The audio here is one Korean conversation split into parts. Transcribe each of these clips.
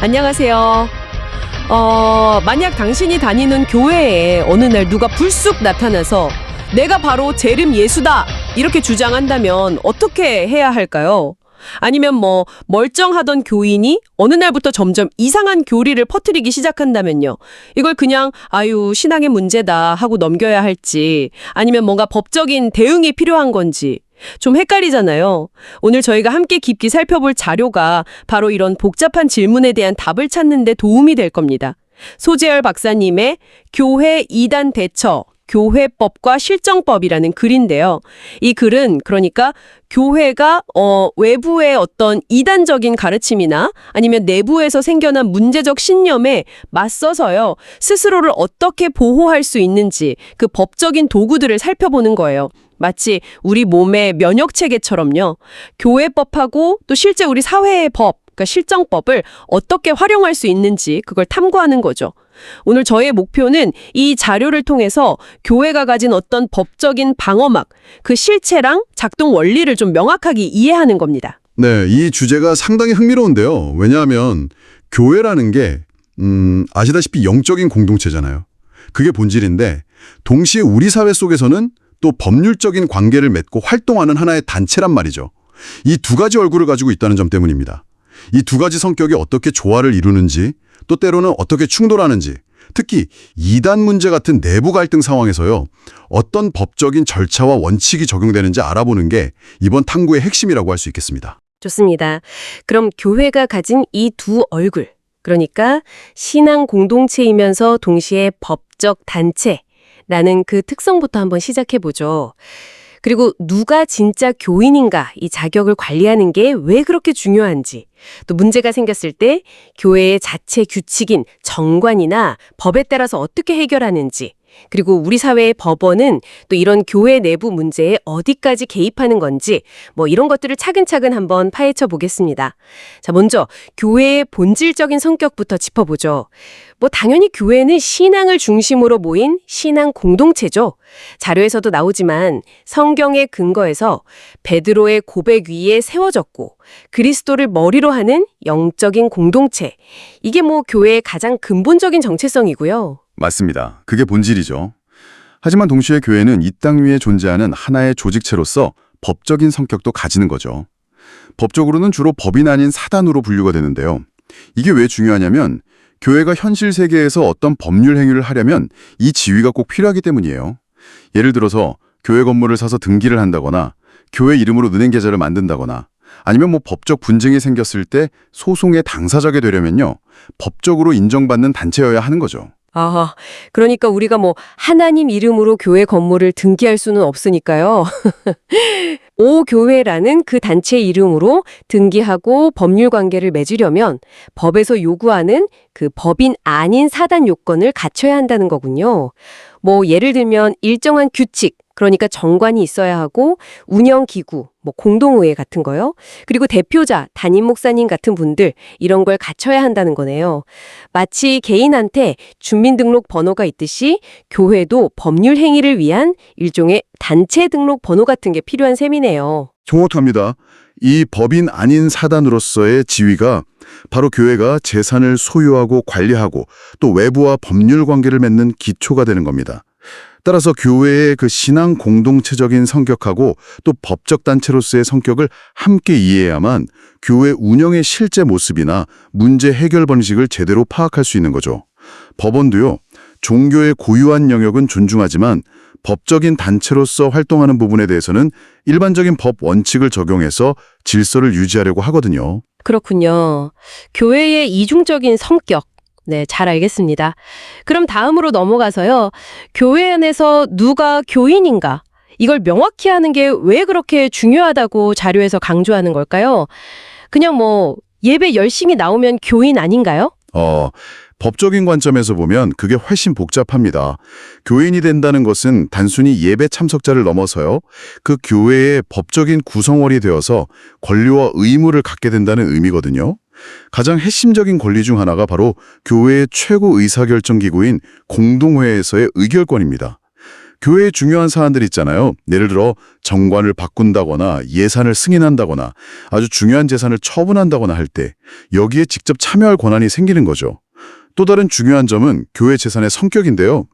안녕하세요. 만약 당신이 다니는 교회에 어느 날 누가 불쑥 나타나서 내가 바로 재림 예수다! 이렇게 주장한다면 어떻게 해야 할까요? 아니면 멀쩡하던 교인이 어느 날부터 점점 이상한 교리를 퍼뜨리기 시작한다면요. 이걸 그냥 아유 신앙의 문제다 하고 넘겨야 할지 아니면 뭔가 법적인 대응이 필요한 건지 좀 헷갈리잖아요. 오늘 저희가 함께 깊게 살펴볼 자료가 바로 이런 복잡한 질문에 대한 답을 찾는 데 도움이 될 겁니다. 소재열 박사님의 교회 이단 대처, 교회법과 실정법이라는 글인데요. 이 글은 그러니까 교회가 외부의 어떤 이단적인 가르침이나 아니면 내부에서 생겨난 문제적 신념에 맞서서요. 스스로를 어떻게 보호할 수 있는지 그 법적인 도구들을 살펴보는 거예요. 마치 우리 몸의 면역체계처럼요. 교회법하고 또 실제 우리 사회의 법, 그러니까 실정법을 어떻게 활용할 수 있는지 그걸 탐구하는 거죠. 오늘 저의 목표는 이 자료를 통해서 교회가 가진 어떤 법적인 방어막, 그 실체랑 작동 원리를 좀 명확하게 이해하는 겁니다. 네, 이 주제가 상당히 흥미로운데요. 왜냐하면 교회라는 게 아시다시피 영적인 공동체잖아요. 그게 본질인데 동시에 우리 사회 속에서는 또 법률적인 관계를 맺고 활동하는 하나의 단체란 말이죠. 이 두 가지 얼굴을 가지고 있다는 점 때문입니다. 이 두 가지 성격이 어떻게 조화를 이루는지 또 때로는 어떻게 충돌하는지 특히 이단 문제 같은 내부 갈등 상황에서요. 어떤 법적인 절차와 원칙이 적용되는지 알아보는 게 이번 탐구의 핵심이라고 할 수 있겠습니다. 좋습니다. 그럼 교회가 가진 이 두 얼굴, 그러니까 신앙 공동체이면서 동시에 법적 단체라는 그 특성부터 한번 시작해보죠. 그리고 누가 진짜 교인인가 이 자격을 관리하는 게 왜 그렇게 중요한지, 또 문제가 생겼을 때 교회의 자체 규칙인 정관이나 법에 따라서 어떻게 해결하는지, 그리고 우리 사회의 법원은 또 이런 교회 내부 문제에 어디까지 개입하는 건지 이런 것들을 차근차근 한번 파헤쳐 보겠습니다. 자, 먼저 교회의 본질적인 성격부터 짚어보죠. 당연히 교회는 신앙을 중심으로 모인 신앙 공동체죠. 자료에서도 나오지만 성경의 근거에서 베드로의 고백 위에 세워졌고 그리스도를 머리로 하는 영적인 공동체. 이게 교회의 가장 근본적인 정체성이고요. 맞습니다. 그게 본질이죠. 하지만 동시에 교회는 이 땅 위에 존재하는 하나의 조직체로서 법적인 성격도 가지는 거죠. 법적으로는 주로 법인 아닌 사단으로 분류가 되는데요. 이게 왜 중요하냐면 교회가 현실 세계에서 어떤 법률 행위를 하려면 이 지위가 꼭 필요하기 때문이에요. 예를 들어서 교회 건물을 사서 등기를 한다거나 교회 이름으로 은행 계좌를 만든다거나 아니면 법적 분쟁이 생겼을 때 소송의 당사자가 되려면요. 법적으로 인정받는 단체여야 하는 거죠. 아, 그러니까 우리가 하나님 이름으로 교회 건물을 등기할 수는 없으니까요. 오교회라는 그 단체 이름으로 등기하고 법률 관계를 맺으려면 법에서 요구하는 그 법인 아닌 사단 요건을 갖춰야 한다는 거군요. 예를 들면 일정한 규칙, 그러니까 정관이 있어야 하고 운영기구, 공동의회 같은 거요. 그리고 대표자, 담임 목사님 같은 분들 이런 걸 갖춰야 한다는 거네요. 마치 개인한테 주민등록 번호가 있듯이 교회도 법률 행위를 위한 일종의 단체 등록 번호 같은 게 필요한 셈이네요. 정확합니다. 이 법인 아닌 사단으로서의 지위가 바로 교회가 재산을 소유하고 관리하고 또 외부와 법률 관계를 맺는 기초가 되는 겁니다. 따라서 교회의 그 신앙 공동체적인 성격하고 또 법적 단체로서의 성격을 함께 이해해야만 교회 운영의 실제 모습이나 문제 해결 방식을 제대로 파악할 수 있는 거죠. 법원도요. 종교의 고유한 영역은 존중하지만 법적인 단체로서 활동하는 부분에 대해서는 일반적인 법 원칙을 적용해서 질서를 유지하려고 하거든요. 그렇군요. 교회의 이중적인 성격. 네, 잘 알겠습니다. 그럼 다음으로 넘어가서요. 교회 안에서 누가 교인인가? 이걸 명확히 하는 게 왜 그렇게 중요하다고 자료에서 강조하는 걸까요? 그냥 예배 열심히 나오면 교인 아닌가요? 법적인 관점에서 보면 그게 훨씬 복잡합니다. 교인이 된다는 것은 단순히 예배 참석자를 넘어서요. 그 교회의 법적인 구성원이 되어서 권리와 의무를 갖게 된다는 의미거든요. 가장 핵심적인 권리 중 하나가 바로 교회의 최고 의사결정 기구인 공동회에서의 의결권입니다. 교회의 중요한 사안들 있잖아요. 예를 들어 정관을 바꾼다거나 예산을 승인한다거나 아주 중요한 재산을 처분한다거나 할 때 여기에 직접 참여할 권한이 생기는 거죠. 또 다른 중요한 점은 교회 재산의 성격인데요.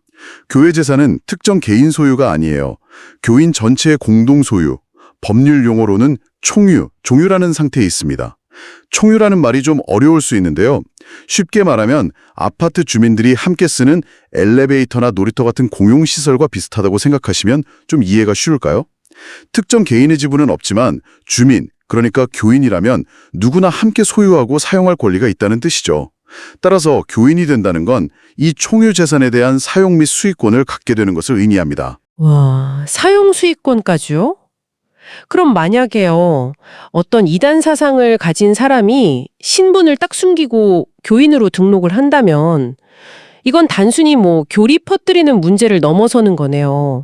교회 재산은 특정 개인 소유가 아니에요. 교인 전체의 공동 소유, 법률 용어로는 총유, 종유라는 상태에 있습니다. 총유라는 말이 좀 어려울 수 있는데요. 쉽게 말하면 아파트 주민들이 함께 쓰는 엘리베이터나 놀이터 같은 공용시설과 비슷하다고 생각하시면 좀 이해가 쉬울까요? 특정 개인의 지분은 없지만 주민, 그러니까 교인이라면 누구나 함께 소유하고 사용할 권리가 있다는 뜻이죠. 따라서 교인이 된다는 건 이 총유 재산에 대한 사용 및 수익권을 갖게 되는 것을 의미합니다. 와, 사용 수익권까지요? 그럼 만약에요, 어떤 이단 사상을 가진 사람이 신분을 딱 숨기고 교인으로 등록을 한다면 이건 단순히 교리 퍼뜨리는 문제를 넘어서는 거네요.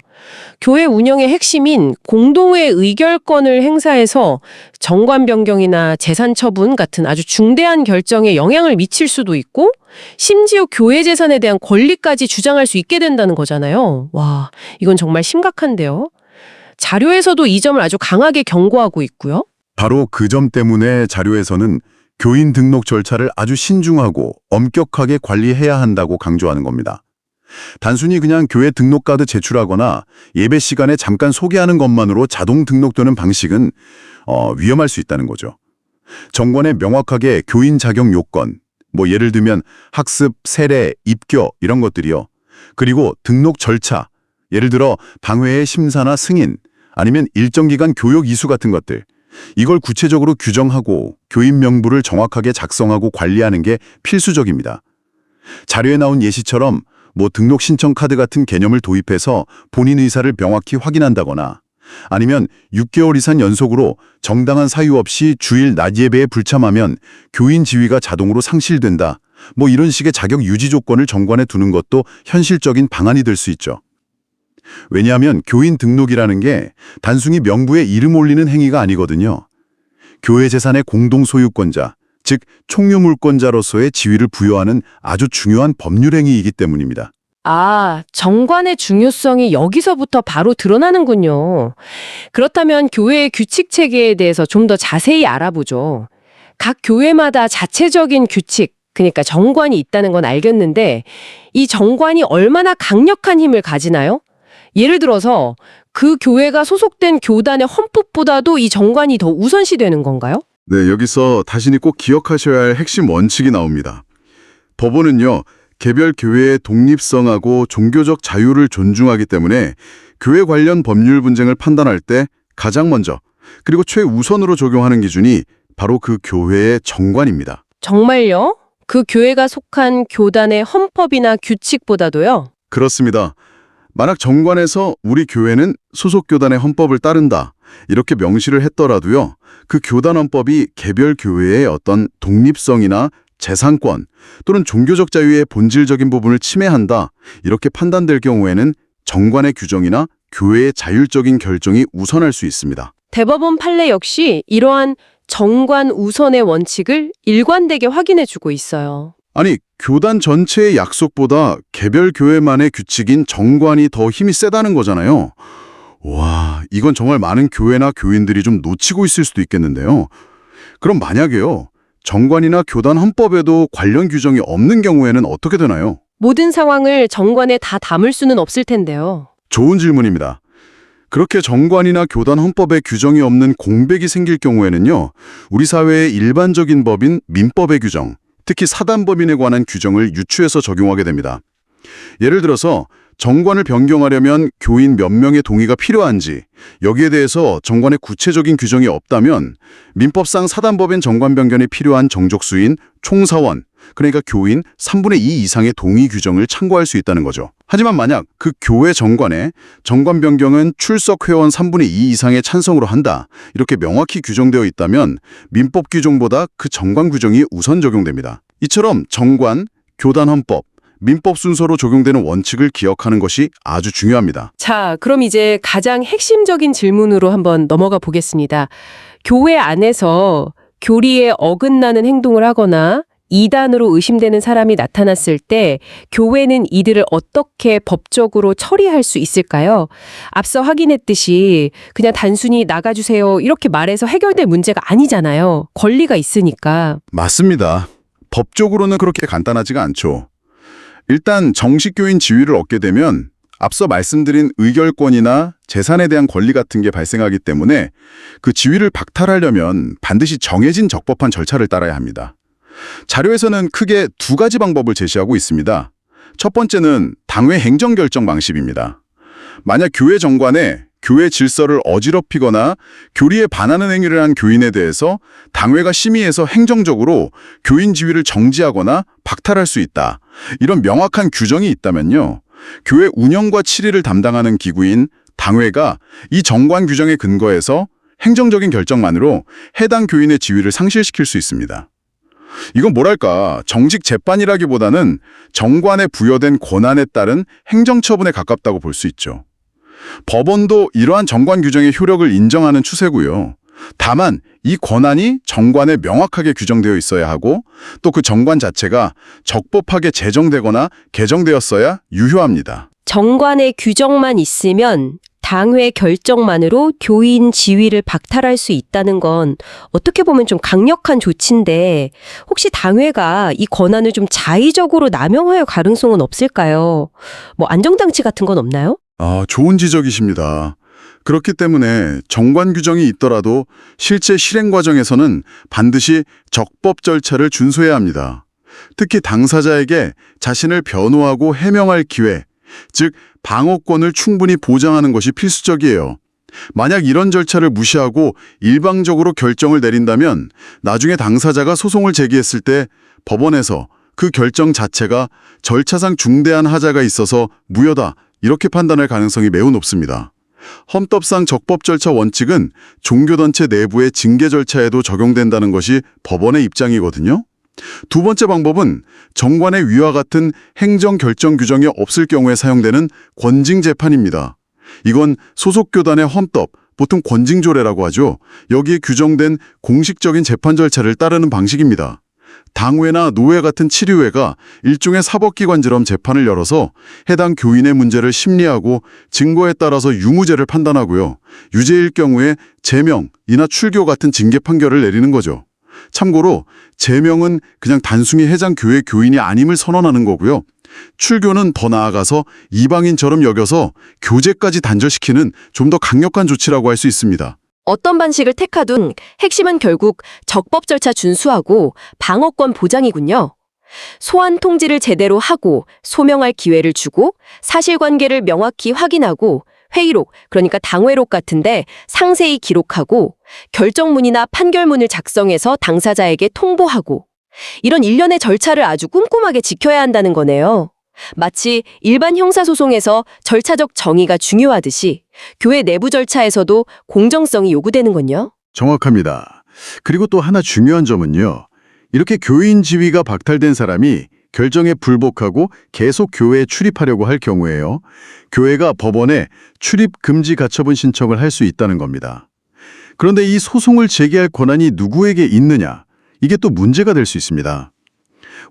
교회 운영의 핵심인 공동의 의결권을 행사해서 정관 변경이나 재산 처분 같은 아주 중대한 결정에 영향을 미칠 수도 있고 심지어 교회 재산에 대한 권리까지 주장할 수 있게 된다는 거잖아요. 와, 이건 정말 심각한데요. 자료에서도 이 점을 아주 강하게 경고하고 있고요. 바로 그 점 때문에 자료에서는 교인 등록 절차를 아주 신중하고 엄격하게 관리해야 한다고 강조하는 겁니다. 단순히 그냥 교회 등록카드 제출하거나 예배 시간에 잠깐 소개하는 것만으로 자동 등록되는 방식은 위험할 수 있다는 거죠. 정관에 명확하게 교인 자격 요건, 예를 들면 학습, 세례, 입교 이런 것들이요. 그리고 등록 절차, 예를 들어 방회의 심사나 승인, 아니면 일정 기간 교육 이수 같은 것들, 이걸 구체적으로 규정하고 교인 명부를 정확하게 작성하고 관리하는 게 필수적입니다. 자료에 나온 예시처럼 등록 신청 카드 같은 개념을 도입해서 본인 의사를 명확히 확인한다거나 아니면 6개월 이상 연속으로 정당한 사유 없이 주일 낮 예배에 불참하면 교인 지위가 자동으로 상실된다. 이런 식의 자격 유지 조건을 정관에 두는 것도 현실적인 방안이 될 수 있죠. 왜냐하면 교인 등록이라는 게 단순히 명부에 이름 올리는 행위가 아니거든요. 교회 재산의 공동 소유권자, 즉 총유물권자로서의 지위를 부여하는 아주 중요한 법률 행위이기 때문입니다. 아, 정관의 중요성이 여기서부터 바로 드러나는군요. 그렇다면 교회의 규칙 체계에 대해서 좀 더 자세히 알아보죠. 각 교회마다 자체적인 규칙, 그러니까 정관이 있다는 건 알겠는데 이 정관이 얼마나 강력한 힘을 가지나요? 예를 들어서 그 교회가 소속된 교단의 헌법보다도 이 정관이 더 우선시되는 건가요? 네, 여기서 다시니 꼭 기억하셔야 할 핵심 원칙이 나옵니다. 법원은요, 개별 교회의 독립성하고 종교적 자유를 존중하기 때문에 교회 관련 법률 분쟁을 판단할 때 가장 먼저 그리고 최우선으로 적용하는 기준이 바로 그 교회의 정관입니다. 정말요? 그 교회가 속한 교단의 헌법이나 규칙보다도요? 그렇습니다. 만약 정관에서 우리 교회는 소속 교단의 헌법을 따른다 이렇게 명시를 했더라도요. 그 교단 헌법이 개별 교회의 어떤 독립성이나 재산권 또는 종교적 자유의 본질적인 부분을 침해한다 이렇게 판단될 경우에는 정관의 규정이나 교회의 자율적인 결정이 우선할 수 있습니다. 대법원 판례 역시 이러한 정관 우선의 원칙을 일관되게 확인해주고 있어요. 아니, 교단 전체의 약속보다 개별 교회만의 규칙인 정관이 더 힘이 세다는 거잖아요. 와, 이건 정말 많은 교회나 교인들이 좀 놓치고 있을 수도 있겠는데요. 그럼 만약에요, 정관이나 교단 헌법에도 관련 규정이 없는 경우에는 어떻게 되나요? 모든 상황을 정관에 다 담을 수는 없을 텐데요. 좋은 질문입니다. 그렇게 정관이나 교단 헌법에 규정이 없는 공백이 생길 경우에는요, 우리 사회의 일반적인 법인 민법의 규정, 특히 사단법인에 관한 규정을 유추해서 적용하게 됩니다. 예를 들어서 정관을 변경하려면 교인 몇 명의 동의가 필요한지 여기에 대해서 정관에 구체적인 규정이 없다면 민법상 사단법인 정관 변경에 필요한 정족수인 총사원, 그러니까 교인 3분의 2 이상의 동의 규정을 참고할 수 있다는 거죠. 하지만 만약 그 교회 정관에 정관 변경은 출석 회원 3분의 2 이상의 찬성으로 한다 이렇게 명확히 규정되어 있다면 민법 규정보다 그 정관 규정이 우선 적용됩니다. 이처럼 정관, 교단 헌법, 민법 순서로 적용되는 원칙을 기억하는 것이 아주 중요합니다. 자, 그럼 이제 가장 핵심적인 질문으로 한번 넘어가 보겠습니다. 교회 안에서 교리에 어긋나는 행동을 하거나 이단으로 의심되는 사람이 나타났을 때 교회는 이들을 어떻게 법적으로 처리할 수 있을까요? 앞서 확인했듯이 그냥 단순히 나가주세요 이렇게 말해서 해결될 문제가 아니잖아요. 권리가 있으니까. 맞습니다. 법적으로는 그렇게 간단하지가 않죠. 일단 정식 교인 지위를 얻게 되면 앞서 말씀드린 의결권이나 재산에 대한 권리 같은 게 발생하기 때문에 그 지위를 박탈하려면 반드시 정해진 적법한 절차를 따라야 합니다. 자료에서는 크게 두 가지 방법을 제시하고 있습니다. 첫 번째는 당회 행정결정 방식입니다. 만약 교회 정관에 교회 질서를 어지럽히거나 교리에 반하는 행위를 한 교인에 대해서 당회가 심의해서 행정적으로 교인 지위를 정지하거나 박탈할 수 있다. 이런 명확한 규정이 있다면요. 교회 운영과 치리를 담당하는 기구인 당회가 이 정관 규정에 근거해서 행정적인 결정만으로 해당 교인의 지위를 상실시킬 수 있습니다. 이건 뭐랄까 정식 재판이라기보다는 정관에 부여된 권한에 따른 행정처분에 가깝다고 볼 수 있죠. 법원도 이러한 정관 규정의 효력을 인정하는 추세고요. 다만 이 권한이 정관에 명확하게 규정되어 있어야 하고 또 그 정관 자체가 적법하게 제정되거나 개정되었어야 유효합니다. 정관의 규정만 있으면 당회 결정만으로 교인 지위를 박탈할 수 있다는 건 어떻게 보면 좀 강력한 조치인데 혹시 당회가 이 권한을 좀 자의적으로 남용할 가능성은 없을까요? 뭐 안정장치 같은 건 없나요? 좋은 지적이십니다. 그렇기 때문에 정관 규정이 있더라도 실제 실행 과정에서는 반드시 적법 절차를 준수해야 합니다. 특히 당사자에게 자신을 변호하고 해명할 기회, 즉 방어권을 충분히 보장하는 것이 필수적이에요. 만약 이런 절차를 무시하고 일방적으로 결정을 내린다면 나중에 당사자가 소송을 제기했을 때 법원에서 그 결정 자체가 절차상 중대한 하자가 있어서 무효다 이렇게 판단할 가능성이 매우 높습니다. 헌법상 적법 절차 원칙은 종교단체 내부의 징계 절차에도 적용된다는 것이 법원의 입장이거든요. 두 번째 방법은 정관의 위와 같은 행정 결정 규정이 없을 경우에 사용되는 권징재판입니다. 이건 소속 교단의 헌법, 보통 권징조례라고 하죠. 여기에 규정된 공식적인 재판 절차를 따르는 방식입니다. 당회나 노회 같은 치리회가 일종의 사법기관처럼 재판을 열어서 해당 교인의 문제를 심리하고 증거에 따라서 유무죄를 판단하고요. 유죄일 경우에 제명이나 출교 같은 징계 판결을 내리는 거죠. 참고로 제명은 그냥 단순히 해당 교회 교인이 아님을 선언하는 거고요. 출교는 더 나아가서 이방인처럼 여겨서 교제까지 단절시키는 좀 더 강력한 조치라고 할 수 있습니다. 어떤 방식을 택하든 핵심은 결국 적법 절차 준수하고 방어권 보장이군요. 소환 통지를 제대로 하고 소명할 기회를 주고 사실관계를 명확히 확인하고 회의록, 그러니까 당회록 같은데 상세히 기록하고 결정문이나 판결문을 작성해서 당사자에게 통보하고 이런 일련의 절차를 아주 꼼꼼하게 지켜야 한다는 거네요. 마치 일반 형사소송에서 절차적 정의가 중요하듯이 교회 내부 절차에서도 공정성이 요구되는군요. 정확합니다. 그리고 또 하나 중요한 점은요. 이렇게 교인 지위가 박탈된 사람이 결정에 불복하고 계속 교회에 출입하려고 할 경우에요. 교회가 법원에 출입 금지 가처분 신청을 할 수 있다는 겁니다. 그런데 이 소송을 제기할 권한이 누구에게 있느냐? 이게 또 문제가 될 수 있습니다.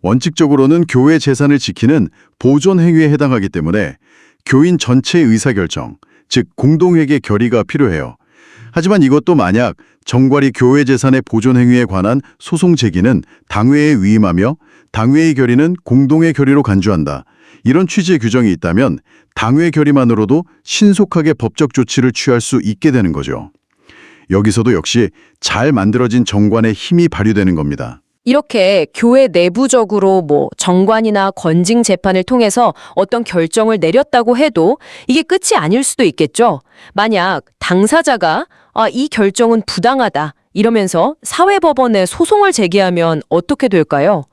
원칙적으로는 교회 재산을 지키는 보존 행위에 해당하기 때문에 교인 전체의 의사결정, 즉 공동회계 결의가 필요해요. 하지만 이것도 만약 정관이 교회 재산의 보존 행위에 관한 소송 제기는 당회에 위임하며 당회의 결의는 공동의 결의로 간주한다. 이런 취지의 규정이 있다면 당회 결의만으로도 신속하게 법적 조치를 취할 수 있게 되는 거죠. 여기서도 역시 잘 만들어진 정관의 힘이 발휘되는 겁니다. 이렇게 교회 내부적으로 정관이나 권징 재판을 통해서 어떤 결정을 내렸다고 해도 이게 끝이 아닐 수도 있겠죠. 만약 당사자가 이 결정은 부당하다 이러면서 사회법원에 소송을 제기하면 어떻게 될까요?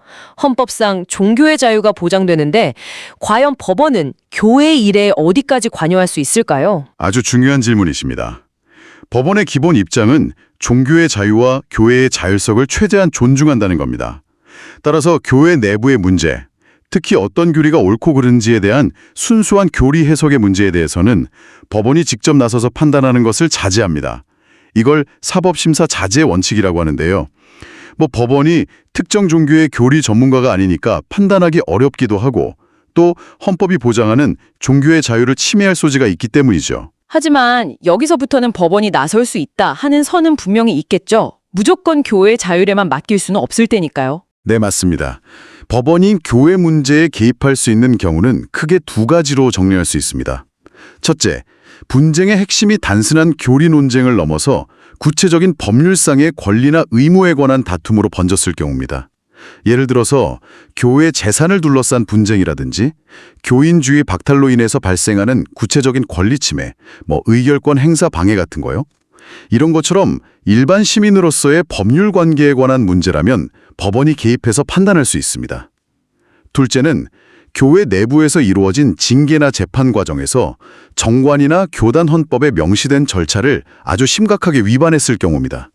헌법상 종교의 자유가 보장되는데 과연 법원은 교회 일에 어디까지 관여할 수 있을까요? 아주 중요한 질문이십니다. 법원의 기본 입장은 종교의 자유와 교회의 자율성을 최대한 존중한다는 겁니다. 따라서 교회 내부의 문제, 특히 어떤 교리가 옳고 그른지에 대한 순수한 교리 해석의 문제에 대해서는 법원이 직접 나서서 판단하는 것을 자제합니다. 이걸 사법심사 자제 원칙이라고 하는데요. 법원이 특정 종교의 교리 전문가가 아니니까 판단하기 어렵기도 하고 또 헌법이 보장하는 종교의 자유를 침해할 소지가 있기 때문이죠. 하지만 여기서부터는 법원이 나설 수 있다 하는 선은 분명히 있겠죠. 무조건 교회 자율에만 맡길 수는 없을 테니까요. 네, 맞습니다. 법원이 교회 문제에 개입할 수 있는 경우는 크게 두 가지로 정리할 수 있습니다. 첫째, 분쟁의 핵심이 단순한 교리 논쟁을 넘어서 구체적인 법률상의 권리나 의무에 관한 다툼으로 번졌을 경우입니다. 예를 들어서 교회 재산을 둘러싼 분쟁이라든지 교인주의 박탈로 인해서 발생하는 구체적인 권리 침해, 의결권 행사 방해 같은 거요. 이런 것처럼 일반 시민으로서의 법률 관계에 관한 문제라면 법원이 개입해서 판단할 수 있습니다. 둘째는 교회 내부에서 이루어진 징계나 재판 과정에서 정관이나 교단 헌법에 명시된 절차를 아주 심각하게 위반했을 경우입니다.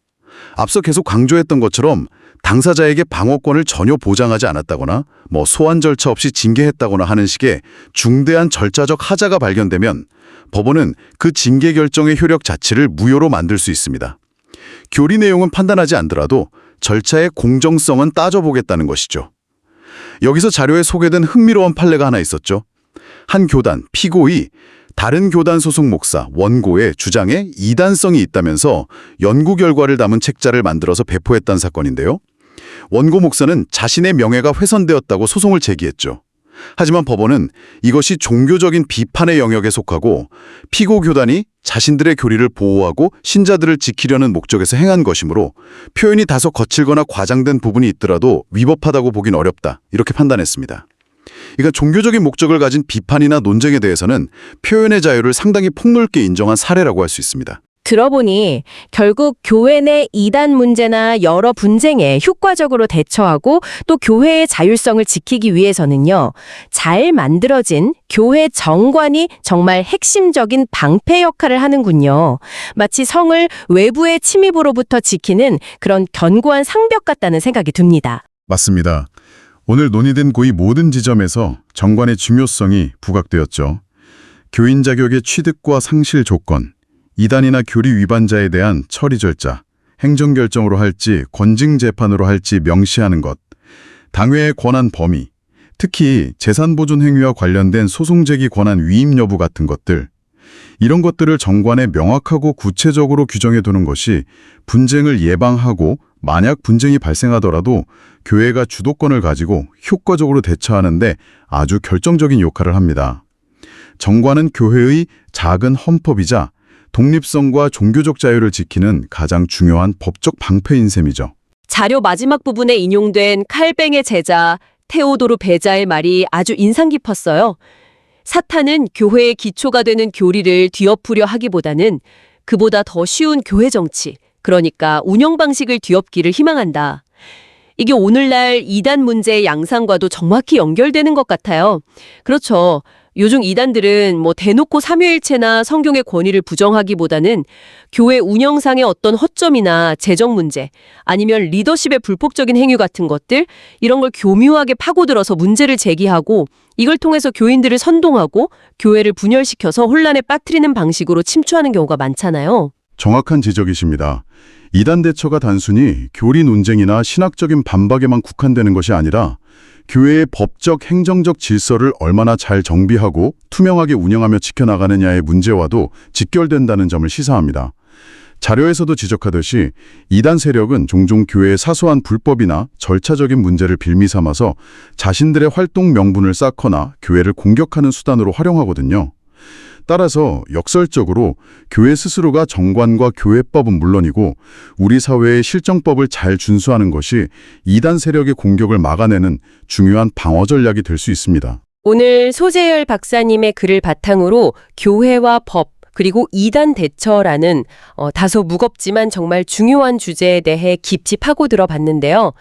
앞서 계속 강조했던 것처럼 당사자에게 방어권을 전혀 보장하지 않았다거나 소환 절차 없이 징계했다거나 하는 식의 중대한 절차적 하자가 발견되면 법원은 그 징계 결정의 효력 자체를 무효로 만들 수 있습니다. 교리 내용은 판단하지 않더라도 절차의 공정성은 따져보겠다는 것이죠. 여기서 자료에 소개된 흥미로운 판례가 하나 있었죠. 한 교단, 피고이, 다른 교단 소속 목사, 원고의 주장에 이단성이 있다면서 연구 결과를 담은 책자를 만들어서 배포했다는 사건인데요. 원고 목사는 자신의 명예가 훼손되었다고 소송을 제기했죠. 하지만 법원은 이것이 종교적인 비판의 영역에 속하고 피고 교단이 자신들의 교리를 보호하고 신자들을 지키려는 목적에서 행한 것이므로 표현이 다소 거칠거나 과장된 부분이 있더라도 위법하다고 보긴 어렵다, 이렇게 판단했습니다. 그러니까 종교적인 목적을 가진 비판이나 논쟁에 대해서는 표현의 자유를 상당히 폭넓게 인정한 사례라고 할 수 있습니다. 들어보니 결국 교회 내 이단 문제나 여러 분쟁에 효과적으로 대처하고 또 교회의 자율성을 지키기 위해서는요, 잘 만들어진 교회 정관이 정말 핵심적인 방패 역할을 하는군요. 마치 성을 외부의 침입으로부터 지키는 그런 견고한 상벽 같다는 생각이 듭니다. 맞습니다. 오늘 논의된 거의 모든 지점에서 정관의 중요성이 부각되었죠. 교인 자격의 취득과 상실 조건, 이단이나 교리 위반자에 대한 처리 절차, 행정결정으로 할지 권징재판으로 할지 명시하는 것, 당회의 권한 범위, 특히 재산보존 행위와 관련된 소송 제기 권한 위임 여부 같은 것들, 이런 것들을 정관에 명확하고 구체적으로 규정해 두는 것이 분쟁을 예방하고 만약 분쟁이 발생하더라도 교회가 주도권을 가지고 효과적으로 대처하는데 아주 결정적인 역할을 합니다. 정관은 교회의 작은 헌법이자 독립성과 종교적 자유를 지키는 가장 중요한 법적 방패인 셈이죠. 자료 마지막 부분에 인용된 칼뱅의 제자 테오도르 베자의 말이 아주 인상 깊었어요. 사탄은 교회의 기초가 되는 교리를 뒤엎으려 하기보다는 그보다 더 쉬운 교회 정치, 그러니까 운영 방식을 뒤엎기를 희망한다. 이게 오늘날 이단 문제의 양상과도 정확히 연결되는 것 같아요. 그렇죠. 요즘 이단들은 대놓고 삼위일체나 성경의 권위를 부정하기보다는 교회 운영상의 어떤 허점이나 재정 문제, 아니면 리더십의 불법적인 행위 같은 것들, 이런 걸 교묘하게 파고들어서 문제를 제기하고 이걸 통해서 교인들을 선동하고 교회를 분열시켜서 혼란에 빠뜨리는 방식으로 침투하는 경우가 많잖아요. 정확한 지적이십니다. 이단 대처가 단순히 교리 논쟁이나 신학적인 반박에만 국한되는 것이 아니라 교회의 법적, 행정적 질서를 얼마나 잘 정비하고 투명하게 운영하며 지켜나가느냐의 문제와도 직결된다는 점을 시사합니다. 자료에서도 지적하듯이 이단 세력은 종종 교회의 사소한 불법이나 절차적인 문제를 빌미 삼아서 자신들의 활동 명분을 쌓거나 교회를 공격하는 수단으로 활용하거든요. 따라서 역설적으로 교회 스스로가 정관과 교회법은 물론이고 우리 사회의 실정법을 잘 준수하는 것이 이단 세력의 공격을 막아내는 중요한 방어 전략이 될 수 있습니다. 오늘 소재열 박사님의 글을 바탕으로 교회와 법, 그리고 이단 대처라는 다소 무겁지만 정말 중요한 주제에 대해 깊이 파고들어 봤는데요.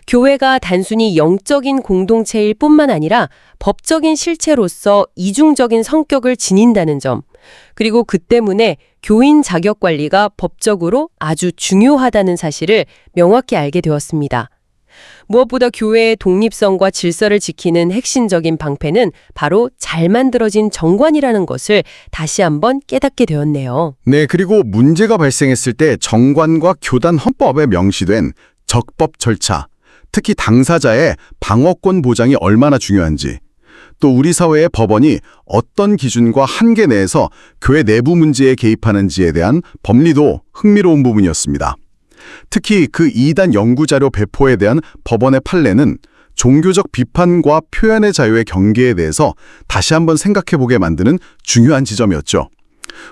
교회가 단순히 영적인 공동체일 뿐만 아니라 법적인 실체로서 이중적인 성격을 지닌다는 점, 그리고 그 때문에 교인 자격 관리가 법적으로 아주 중요하다는 사실을 명확히 알게 되었습니다. 무엇보다 교회의 독립성과 질서를 지키는 핵심적인 방패는 바로 잘 만들어진 정관이라는 것을 다시 한번 깨닫게 되었네요. 네, 그리고 문제가 발생했을 때 정관과 교단 헌법에 명시된 적법 절차, 특히 당사자의 방어권 보장이 얼마나 중요한지, 또 우리 사회의 법원이 어떤 기준과 한계 내에서 교회 내부 문제에 개입하는지에 대한 법리도 흥미로운 부분이었습니다. 특히 그 이단 연구자료 배포에 대한 법원의 판례는 종교적 비판과 표현의 자유의 경계에 대해서 다시 한번 생각해보게 만드는 중요한 지점이었죠.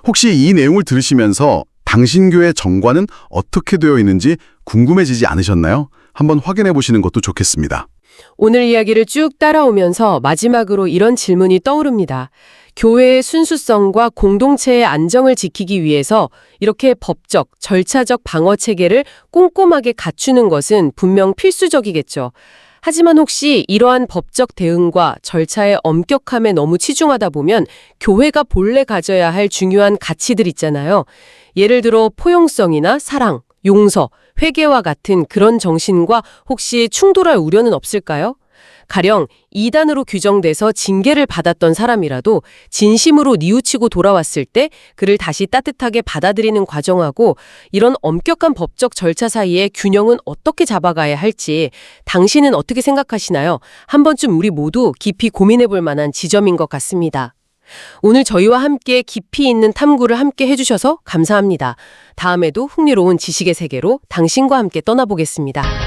혹시 이 내용을 들으시면서 당신 교회 정과는 어떻게 되어 있는지 궁금해지지 않으셨나요? 한번 확인해 보시는 것도 좋겠습니다. 오늘 이야기를 쭉 따라오면서 마지막으로 이런 질문이 떠오릅니다. 교회의 순수성과 공동체의 안정을 지키기 위해서 이렇게 법적, 절차적 방어 체계를 꼼꼼하게 갖추는 것은 분명 필수적이겠죠. 하지만 혹시 이러한 법적 대응과 절차의 엄격함에 너무 치중하다 보면 교회가 본래 가져야 할 중요한 가치들 있잖아요. 예를 들어 포용성이나 사랑, 용서, 회개와 같은 그런 정신과 혹시 충돌할 우려는 없을까요? 가령 이단으로 규정돼서 징계를 받았던 사람이라도 진심으로 뉘우치고 돌아왔을 때 그를 다시 따뜻하게 받아들이는 과정하고 이런 엄격한 법적 절차 사이의 균형은 어떻게 잡아가야 할지 당신은 어떻게 생각하시나요? 한 번쯤 우리 모두 깊이 고민해 볼 만한 지점인 것 같습니다. 오늘 저희와 함께 깊이 있는 탐구를 함께 해주셔서 감사합니다. 다음에도 흥미로운 지식의 세계로 당신과 함께 떠나보겠습니다.